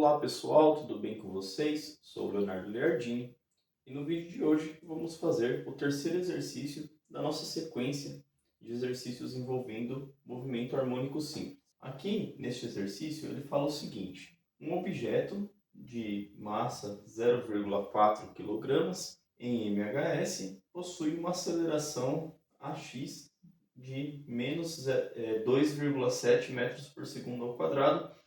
Olá pessoal, tudo bem com vocês? Sou o Leonardo Leardini e no vídeo de hoje vamos fazer o terceiro exercício da nossa sequência de exercícios envolvendo movimento harmônico simples. Aqui neste exercício ele fala o seguinte: um objeto de massa 0,4 kg em MHS possui uma aceleração AX de menos 2,7 metros por segundo ao quadrado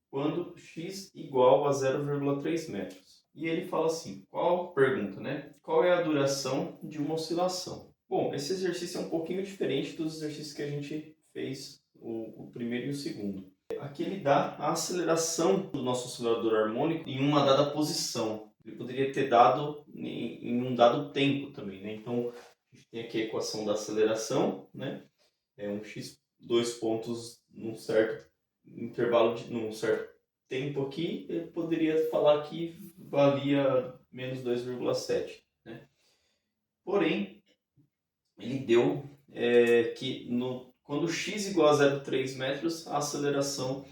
quando x igual a 0,3 metros. E ele fala assim, pergunta, né? Qual é a duração de uma oscilação? Bom, esse exercício é um pouquinho diferente dos exercícios que a gente fez, o primeiro e o segundo. Aqui ele dá a aceleração do nosso oscilador harmônico em uma dada posição. Ele poderia ter dado em um dado tempo também, né? Então, a gente tem aqui a equação da aceleração, né? É um x, dois pontos num certo intervalo, num certo tempo aqui, ele poderia falar que valia menos 2,7. Né? Porém, ele deu que quando x igual a 0,3 metros, a aceleração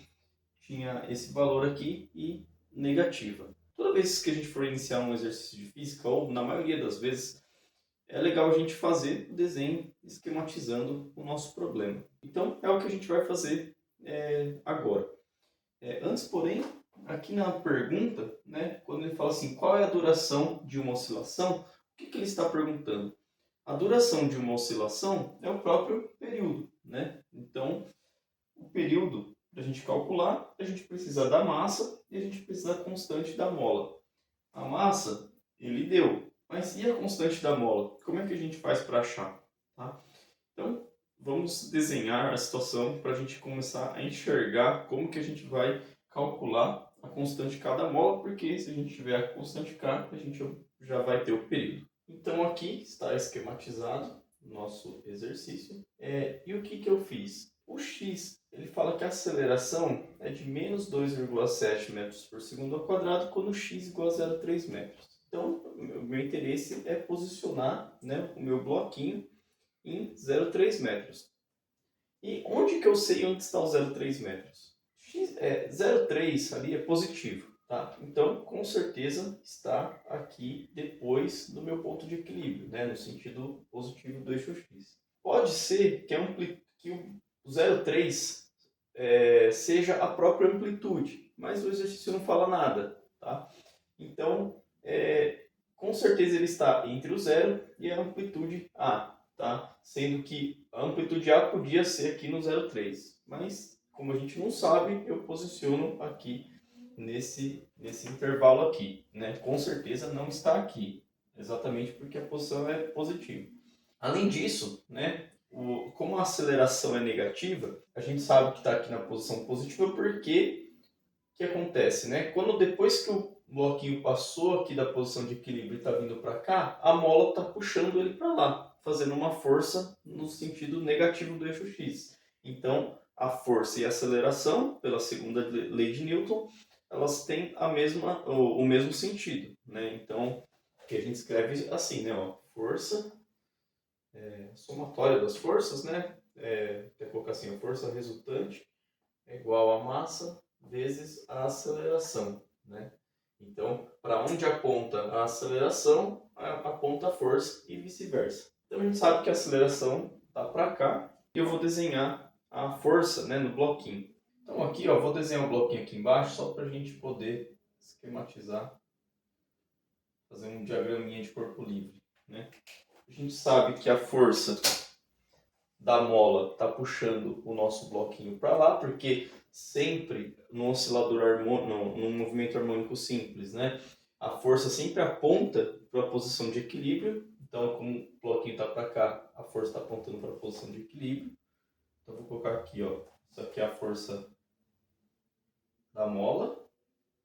tinha esse valor aqui e negativa. Toda vez que a gente for iniciar um exercício de física, ou na maioria das vezes, é legal a gente fazer o desenho esquematizando o nosso problema. Então, é o que a gente vai fazer agora. Antes, porém, aqui na pergunta, né, quando ele fala assim, qual é a duração de uma oscilação, o que ele está perguntando? A duração de uma oscilação é o próprio período. Né? Então, o período, para a gente calcular, a gente precisa da massa e a gente precisa da constante da mola. A massa, ele deu. Mas e a constante da mola? Como é que a gente faz para achar? Tá? Então, vamos desenhar a situação para a gente começar a enxergar como que a gente vai calcular a constante K da mola, porque se a gente tiver a constante K, a gente já vai ter o período. Então, aqui está esquematizado o nosso exercício. E o que eu fiz? O x, ele fala que a aceleração é de menos 2,7 metros por segundo ao quadrado quando x igual a 0,3 metros. Então, o meu interesse é posicionar, né, o meu bloquinho em 0,3 metros. E onde que eu sei onde está o 0,3 metros? 0,3 ali é positivo, tá? Então, com certeza, está aqui depois do meu ponto de equilíbrio, né? No sentido positivo do eixo x. Pode ser que o 0,3 seja a própria amplitude, mas o exercício não fala nada, tá? Então, com certeza ele está entre o zero e a amplitude A, tá? Sendo que a amplitude A podia ser aqui no 0,3, mas como a gente não sabe, eu posiciono aqui nesse intervalo aqui, né? Com certeza não está aqui, exatamente porque a posição é positiva. Além disso, né, como a aceleração é negativa, a gente sabe que está aqui na posição positiva porque o que acontece, né? Quando depois que o bloquinho passou aqui da posição de equilíbrio e está vindo para cá, a mola está puxando ele para lá, fazendo uma força no sentido negativo do eixo x. Então, a força e a aceleração, pela segunda lei de Newton, elas têm o mesmo sentido. Né? Então, que a gente escreve assim, né? Ó, força, somatória das forças, né? Quer colocar assim, a força resultante é igual a massa vezes a aceleração, né? Então, para onde aponta a aceleração, aponta a força e vice-versa. Então, a gente sabe que a aceleração está para cá e eu vou desenhar a força, né, no bloquinho. Então, aqui, ó, vou desenhar um bloquinho aqui embaixo só para a gente poder esquematizar, fazer um diagraminha de corpo livre, né? A gente sabe que a força da mola está puxando o nosso bloquinho para lá, porque sempre no oscilador harmônico, no movimento harmônico simples, né, a força sempre aponta para a posição de equilíbrio. Então, como o bloquinho está para cá, a força está apontando para a posição de equilíbrio. Então, vou colocar aqui, ó, isso aqui é a força da mola,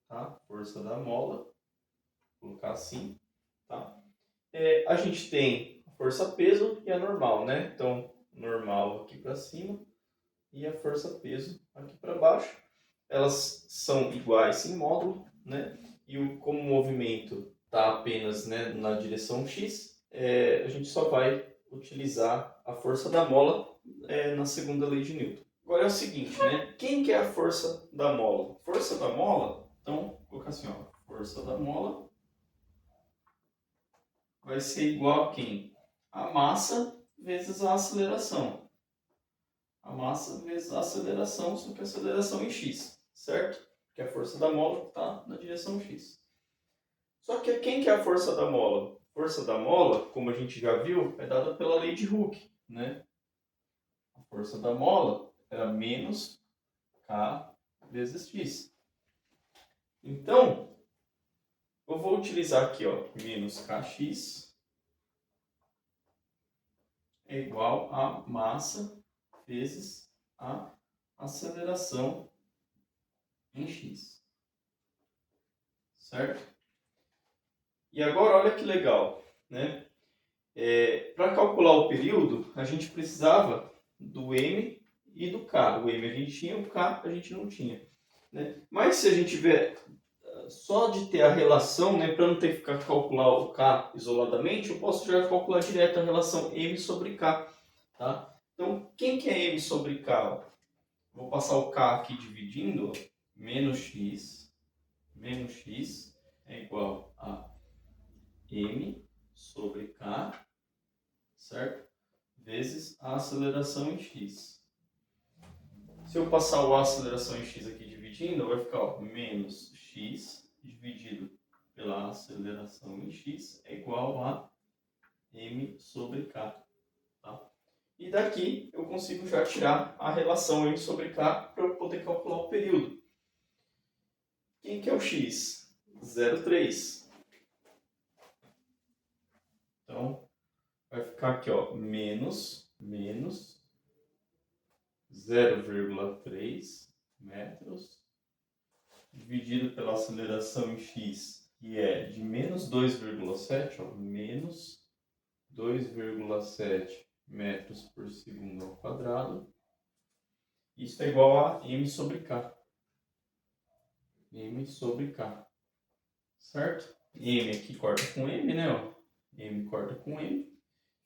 tá? Força da mola, vou colocar assim, tá? A gente tem a força-peso e a normal, né? Então, normal aqui para cima e a força-peso aqui para baixo. Elas são iguais em módulo, né? E como o movimento está apenas, né, na direção x, a gente só vai utilizar a força da mola na segunda lei de Newton. Agora é o seguinte, né? Quem que é a força da mola? Força da mola, então, assim, ó, força da mola vai ser igual a quem? A massa vezes a aceleração. A massa vezes a aceleração, só que a aceleração em x, certo? Porque a força da mola está na direção x. Só que quem que é a força da mola? A força da mola, como a gente já viu, é dada pela lei de Hooke, né? A força da mola era menos K vezes x. Então, eu vou utilizar aqui, ó, menos kx é igual a massa vezes a aceleração em x, certo? E agora olha que legal, né? Para calcular o período, a gente precisava do m e do k. O m a gente tinha, o k a gente não tinha, né? Mas se a gente tiver só de ter a relação, né, para não ter que ficar calcular o k isoladamente, eu posso já calcular direto a relação m sobre k, tá? Então, quem que é m sobre k? Vou passar o k aqui dividindo, ó, menos x é igual a m sobre k, certo? Vezes a aceleração em x. Se eu passar o a aceleração em x aqui dividindo, vai ficar, ó, menos x dividido pela aceleração em x é igual a m sobre k. Tá? E daqui eu consigo já tirar a relação m sobre k para eu poder calcular o período. Quem que é o x? 0,3. Então, vai ficar aqui, ó, menos 0,3 metros dividido pela aceleração em x, que é de menos 2,7, ó, menos 2,7 metros por segundo ao quadrado. Isso é igual a m sobre k. M sobre k. Certo? M aqui corta com m, né? Ó. M corta com m.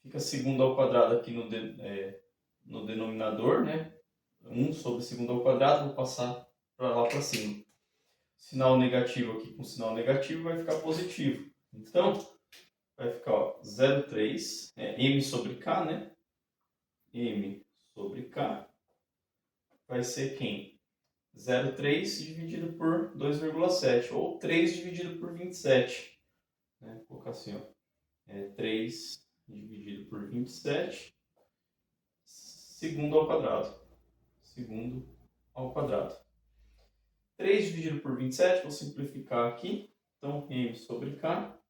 Fica segundo ao quadrado aqui no denominador, né? 1 sobre segundo ao quadrado, vou passar para lá para cima. Sinal negativo aqui com sinal negativo vai ficar positivo. Então, vai ficar, ó, 0,3, m sobre k, né? M sobre k vai ser quem? 0,3 dividido por 2,7, ou 3 dividido por 27. Né? Vou colocar assim, ó. 3 dividido por 27, segundo ao quadrado. Segundo ao quadrado. 3 dividido por 27, vou simplificar aqui. Então, m sobre k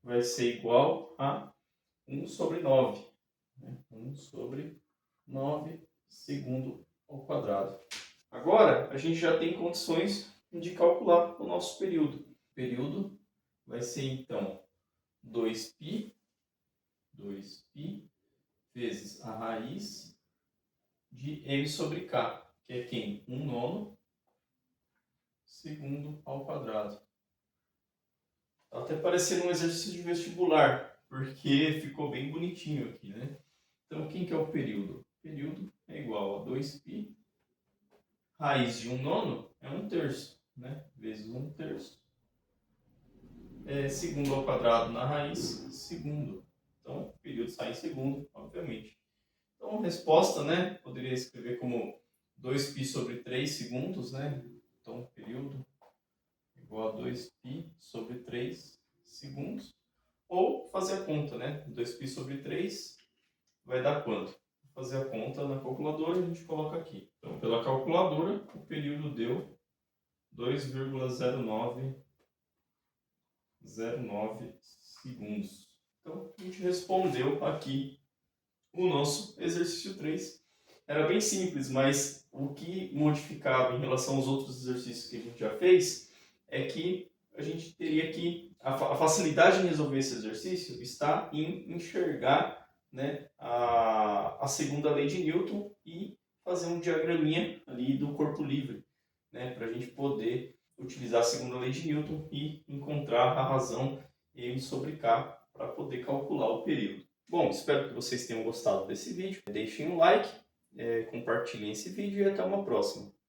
vai ser igual a 1 sobre 9. Né? 1 sobre 9 segundo ao quadrado. Agora, a gente já tem condições de calcular o nosso período. O período vai ser, então, 2π vezes a raiz de m sobre k, que é quem? 1/9 segundo ao quadrado. Tá até parecendo um exercício de vestibular, porque ficou bem bonitinho aqui, né? Então, quem que é o período? O período é igual a 2π, raiz de 1/9 é 1/3, né? Vezes 1/3. Segundo ao quadrado na raiz, segundo. Então, o período sai em segundo, obviamente. Então, a resposta, né? Poderia escrever como 2π sobre 3 segundos, né? Então, período igual a 2π sobre 3 segundos. Ou fazer a conta, né? 2π sobre 3 vai dar quanto? Vou fazer a conta na calculadora e a gente coloca aqui. Então, pela calculadora, o período deu 2,09 segundos. Então, a gente respondeu aqui o nosso exercício 3. Era bem simples, mas o que modificava em relação aos outros exercícios que a gente já fez é que a gente teria que... A facilidade em resolver esse exercício está em enxergar, né, a segunda lei de Newton e fazer um diagraminha ali do corpo livre, né, para a gente poder utilizar a segunda lei de Newton e encontrar a razão m sobre k para poder calcular o período. Bom, espero que vocês tenham gostado desse vídeo. Deixem um like, compartilhem esse vídeo e até uma próxima.